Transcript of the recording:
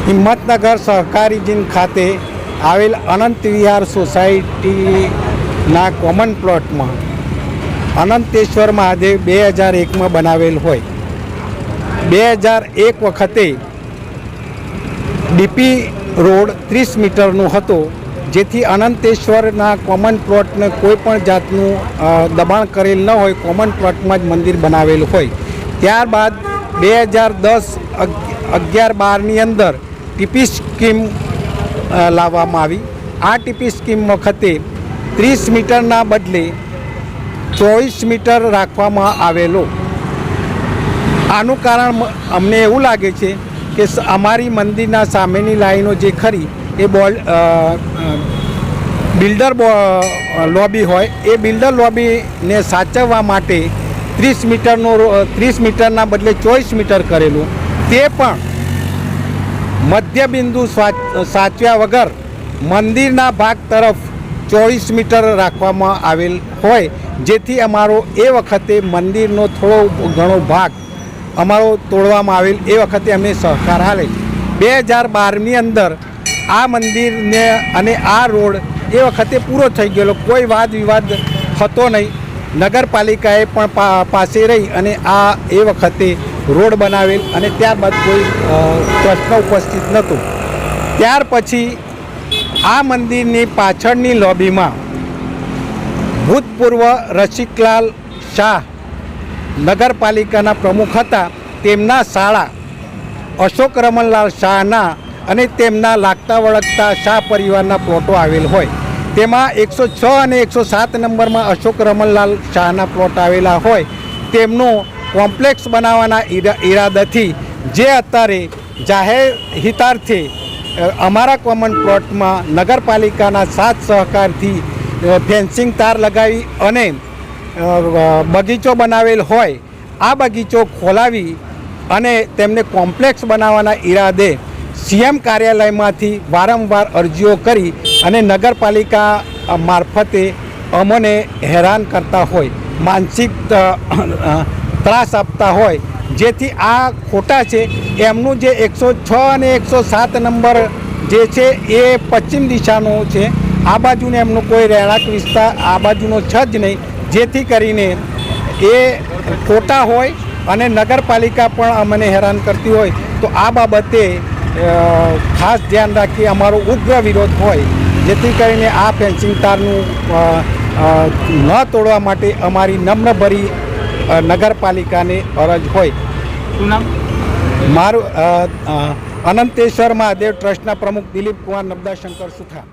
હિંમતનગર સહકારી જીન ખાતે આવેલ અનંત વિહાર સોસાયટીના કોમન પ્લોટમાં અનંતેશ્વર મહાદેવ 2001માં બનાવેલ હોય 2001 વખતે ડીપી રોડ 30 મીટરનો હતો, જેથી અનંતેશ્વરના કોમન પ્લોટને કોઈ પણ જાતનું દબાણ કરેલ ન હોય, કોમન પ્લોટમાં જ મંદિર બનાવેલ હોય. ત્યારબાદ 2010-11-12ની અંદર ટીપી સ્કીમ લાવવામાં આવી. આ ટીપી સ્કીમ વખતે 30 મીટરના બદલે 24 મીટર રાખવામાં આવેલો. આનું કારણ અમને એવું લાગે છે કે અમારી મંદિરના સામેની લાઈનો જે ખરી એ બિલ્ડર લોબી હોય, એ બિલ્ડર લોબીને સાચવવા માટે 30 મીટરના બદલે 24 મીટર કરેલું. તે પણ મધ્યબિંદુ સાચવ્યા વગર મંદિરના ભાગ તરફ 24 મીટર રાખવામાં આવેલ હોય, જેથી અમારો એ વખતે મંદિરનો થોડો ઘણો ભાગ અમારો તોડવામાં આવેલ. એ વખતે અમને સહકાર આલે. 2012ની અંદર આ મંદિરને અને આ રોડ એ વખતે પૂરો થઈ ગયેલો, કોઈ વાદ વિવાદ હતો નહીં. નગરપાલિકાએ પણ પાસે રહી અને આ એ વખતે રોડ બનાવેલ અને ત્યારબાદ કોઈ પ્રશ્ન ઉપસ્થિત નહોતો. ત્યાર પછી આ મંદિરની પાછળની લોબીમાં ભૂતપૂર્વ રસિકલાલ શાહ નગરપાલિકાના પ્રમુખ હતા, તેમના શાળા અશોક રમણલાલ શાહના અને તેમના લાગતા વળગતા શાહ પરિવારના પ્લોટો આવેલ હોય. તેમાં 106 અને 107 નંબરમાં અશોક રમણલાલ શાહના પ્લોટ આવેલા હોય. તેમનો કોમ્પ્લેક્સ બનાવવાના ઈરાદાથી જે અત્યારે જાહેર હિતાર્થે અમારા કોમન પ્લોટમાં નગરપાલિકાના સાથ સહકારથી ફેન્સિંગ તાર લગાવી અને બગીચો બનાવેલ હોય, આ બગીચો ખોલાવી અને તેમને કોમ્પ્લેક્સ બનાવવાના ઈરાદે સીએમ કાર્યાલયમાંથી વારંવાર અરજીઓ કરી અને નગરપાલિકા મારફતે અમને હેરાન કરતા હોય, માનસિક ત્રાસ આપતા હોય, જેથી આ ખોટા છે. એમનું જે 106 અને 107 નંબર જે છે એ પશ્ચિમ દિશાનો છે, આ બાજુને એમનો કોઈ રહેણાંક વિસ્તાર આ બાજુનો છે જ નહીં, જેથી કરીને એ ખોટા હોય અને નગરપાલિકા પણ અમને હેરાન કરતી હોય. તો આ બાબતે ખાસ ધ્યાન રાખી અમારો ઉગ્ર વિરોધ હોય, જેથી કરીને આ ફેન્સિંગ તારનું ન તોડવા માટે અમારી નમ્રભરી નગરપાલિકાને અરજ હોય. શું નામ? મારું અનંતેશ્વર મહાદેવ ટ્રસ્ટના પ્રમુખ દિલીપ કુમાર નબદાશંકર સુથાર.